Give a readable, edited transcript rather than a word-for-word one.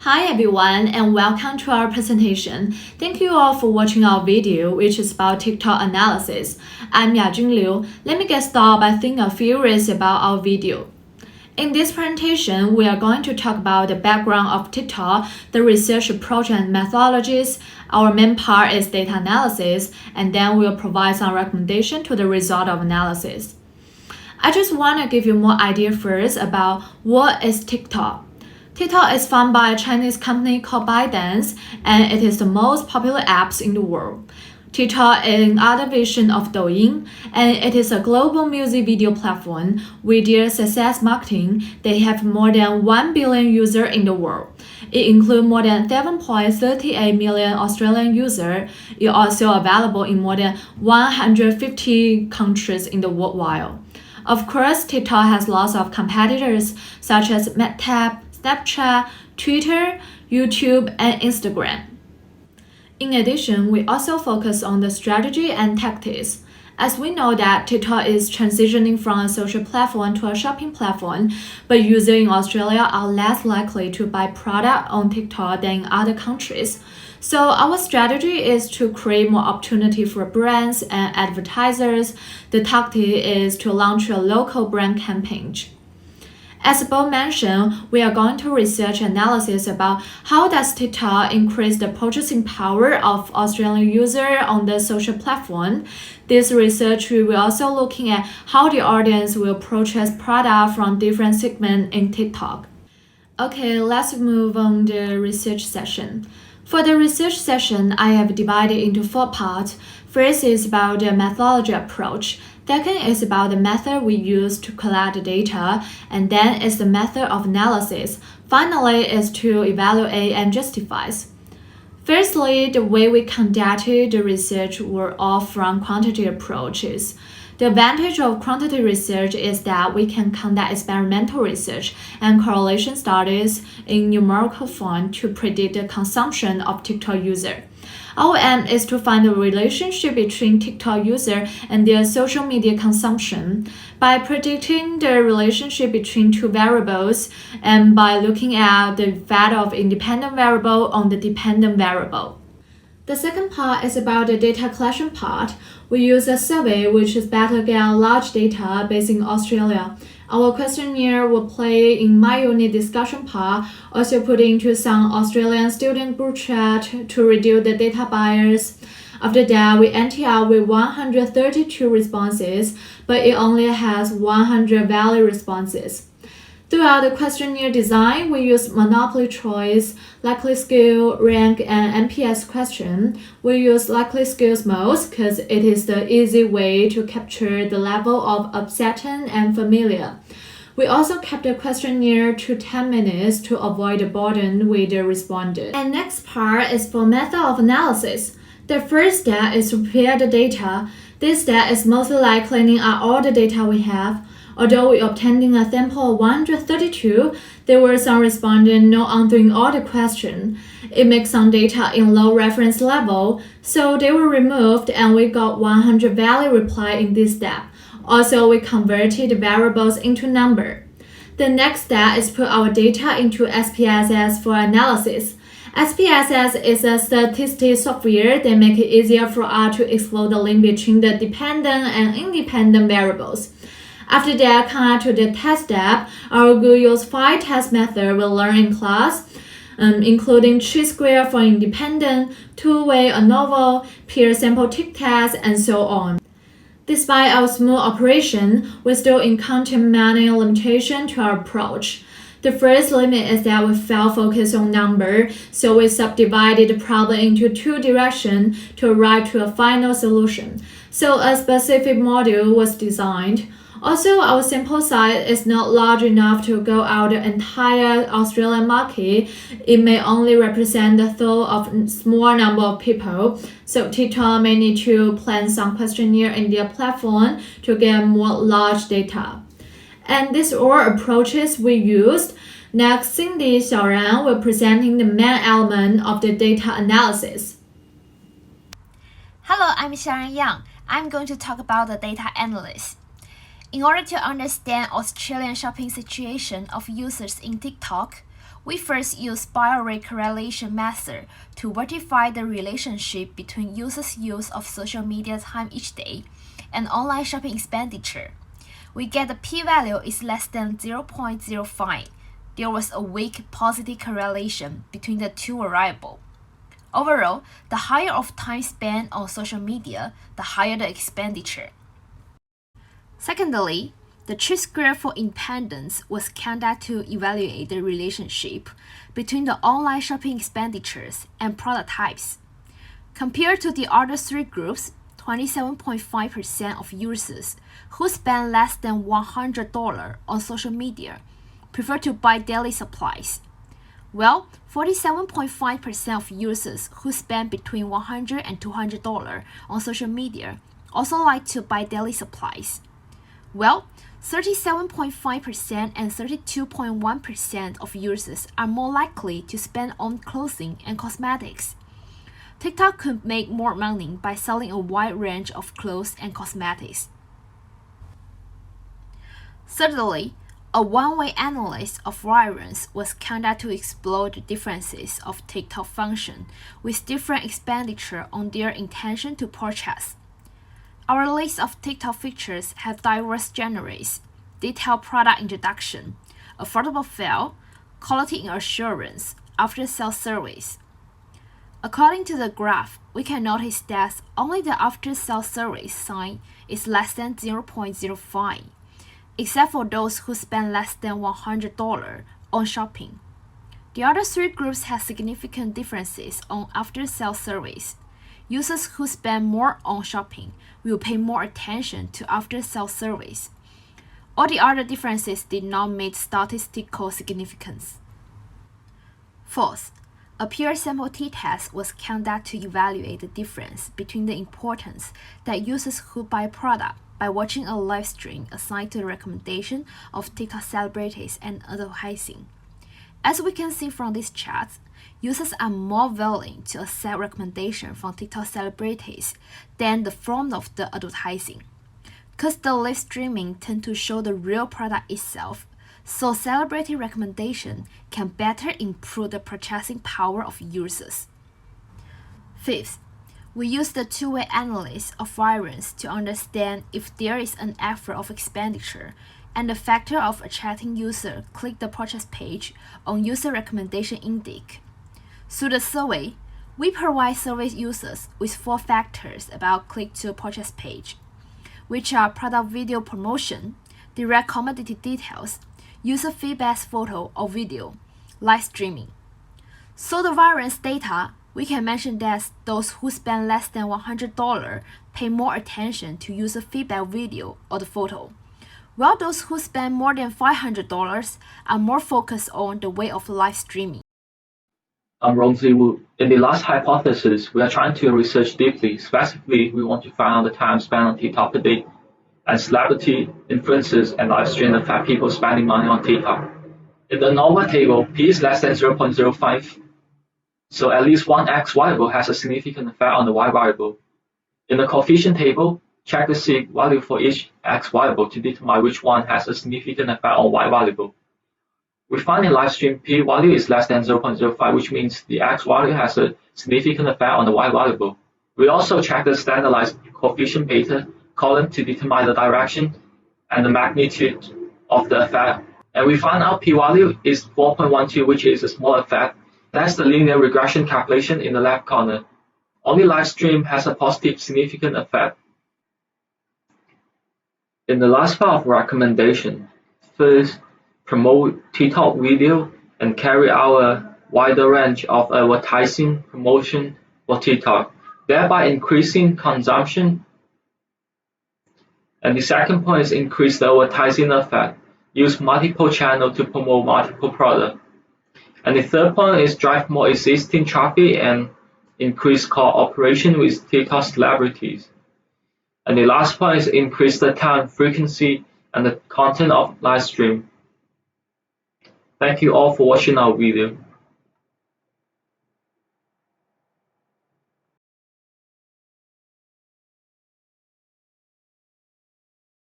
Hi everyone and welcome to our presentation. Thank you all for watching our video which is about TikTok analysis. I'm Yajun Liu. Let me get started by thinking a few words about our video. In this presentation, we are going to talk about the background of TikTok, the research approach and methodologies. Our main part is data analysis, and then we'll provide some recommendation to the result of analysis. I just want to give you more idea first about what is TikTok. TikTok is founded by a Chinese company called ByteDance, and it is the most popular apps in the world. TikTok is another version of Douyin, and it is a global music video platform. With their success marketing, they have more than 1 billion users in the world. It includes more than 7.38 million Australian users. It is also available in more than 150 countries in the worldwide. Of course, TikTok has lots of competitors such as Meta, Snapchat, Twitter, YouTube, and Instagram. In addition, we also focus on the strategy and tactics. As we know that TikTok is transitioning from a social platform to a shopping platform, but users in Australia are less likely to buy product on TikTok than in other countries. So our strategy is to create more opportunity for brands and advertisers. The tactic is to launch a local brand campaign. As Bob mentioned, we are going to research analysis about how does TikTok increase the purchasing power of Australian users on the social platform. This research we will also looking at how the audience will purchase product from different segments in TikTok. Okay, let's move on the research session. For the research session, I have divided into 4 parts. First is about the methodology approach. Second is about the method we use to collect the data, and then is the method of analysis. Finally is to evaluate and justify. Firstly, the way we conducted the research were all from quantity approaches. The advantage of quantity research is that we can conduct experimental research and correlation studies in numerical form to predict the consumption of TikTok users. Our aim is to find the relationship between TikTok users and their social media consumption by predicting the relationship between two variables and by looking at the effect of independent variable on the dependent variable. The second part is about the data collection part. We use a survey which is better get large data based in Australia. Our questionnaire will play in my unit discussion part, also put into some Australian student group chat to reduce the data bias. After that, we enter out with 132 responses, but it only has 100 valid responses. Throughout the questionnaire design, we use monopoly choice, likely skill, rank, and NPS question. We use likely skills most because it is the easy way to capture the level of acceptance and familiar. We also kept the questionnaire to 10 minutes to avoid the burden with the respondent. And next part is for method of analysis. The first step is to prepare the data. This step is mostly like cleaning out all the data we have. Although we obtained a sample of 132, there were some respondents not answering all the questions. It makes some data in low reference level, so they were removed and we got 100 valid reply in this step. Also, we converted the variables into number. The next step is put our data into SPSS for analysis. SPSS is a statistics software that makes it easier for us to explore the link between the dependent and independent variables. After that, come out to the test step. Our group use 5 test methods we learned in class, including chi-square for independent, two-way ANOVA, peer sample tick test, and so on. Despite our smooth operation, we still encounter many limitations to our approach. The first limit is that we fail focus on number, so we subdivided the problem into 2 directions to arrive to a final solution. So a specific module was designed. Also, our sample size is not large enough to go out the entire Australian market. It may only represent the thought of a small number of people. So TikTok may need to plan some questionnaire in their platform to get more large data. And these are all approaches we used. Next, Cindy Xiaoran will presenting the main element of the data analysis. Hello, I'm Xiaoran Yang. I'm going to talk about the data analysis. In order to understand Australian shopping situation of users in TikTok, we first use spiral rate correlation method to verify the relationship between users' use of social media time each day and online shopping expenditure. We get the p-value is less than 0.05. There was a weak positive correlation between the two variables. Overall, the higher of time spent on social media, the higher the expenditure. Secondly, the chi-square for independence was conducted to evaluate the relationship between the online shopping expenditures and product types. Compared to the other three groups, 27.5% of users who spend less than $100 on social media prefer to buy daily supplies, while 47.5% of users who spend between $100 and $200 on social media also like to buy daily supplies. Well, 37.5% and 32.1% of users are more likely to spend on clothing and cosmetics. TikTok could make more money by selling a wide range of clothes and cosmetics. Thirdly, a one-way analysis of variance was conducted to explore the differences of TikTok function with different expenditure on their intention to purchase. Our list of TikTok features have diverse genres: detailed product introduction, affordable fare, quality assurance, after-sales service. According to the graph, we can notice that only the after-sales service sign is less than 0.05, except for those who spend less than $100 on shopping. The other three groups have significant differences on after-sales service. Users who spend more on shopping will pay more attention to after-sales service. All the other differences did not meet statistical significance. Fourth, a peer sample t-test was conducted to evaluate the difference between the importance that users who buy product by watching a live stream assigned to the recommendation of TikTok celebrities and advertising. As we can see from this chart, users are more willing to accept recommendations from TikTok celebrities than the form of the advertising. Because the live streaming tend to show the real product itself, so celebrity recommendation can better improve the purchasing power of users. Fifth, we use the two-way analysis of variance to understand if there is an effort of expenditure and the factor of attracting user click the purchase page on user recommendation index. Through the survey, we provide survey users with 4 factors about click to purchase page, which are product video promotion, direct commodity details, user feedback photo or video, live streaming. So the variance data, we can mention that those who spend less than $100 pay more attention to user feedback video or the photo, while those who spend more than $500 are more focused on the way of live streaming. I'm Rongzi Wu. In the last hypothesis, we are trying to research deeply. Specifically, we want to find out the time spent on TikTok per day, and celebrity influencers and live stream affect people spending money on TikTok. In the ANOVA table, P is less than 0.05, so at least one X variable has a significant effect on the Y variable. In the coefficient table, check the C value for each X variable to determine which one has a significant effect on Y variable. We find in live stream P value is less than 0.05, which means the X value has a significant effect on the Y variable. We also check the standardized coefficient beta column to determine the direction and the magnitude of the effect. And we find out P value is 4.12, which is a small effect. That's the linear regression calculation in the left corner. Only live stream has a positive significant effect. In the last part of recommendation, first, promote TikTok video and carry out a wider range of advertising promotion for TikTok, thereby increasing consumption. And the second point is increase the advertising effect. Use multiple channels to promote multiple products. And the third point is drive more existing traffic and increase cooperation with TikTok celebrities. And the last point is increase the time, frequency, and the content of live stream. Thank you all for watching our video.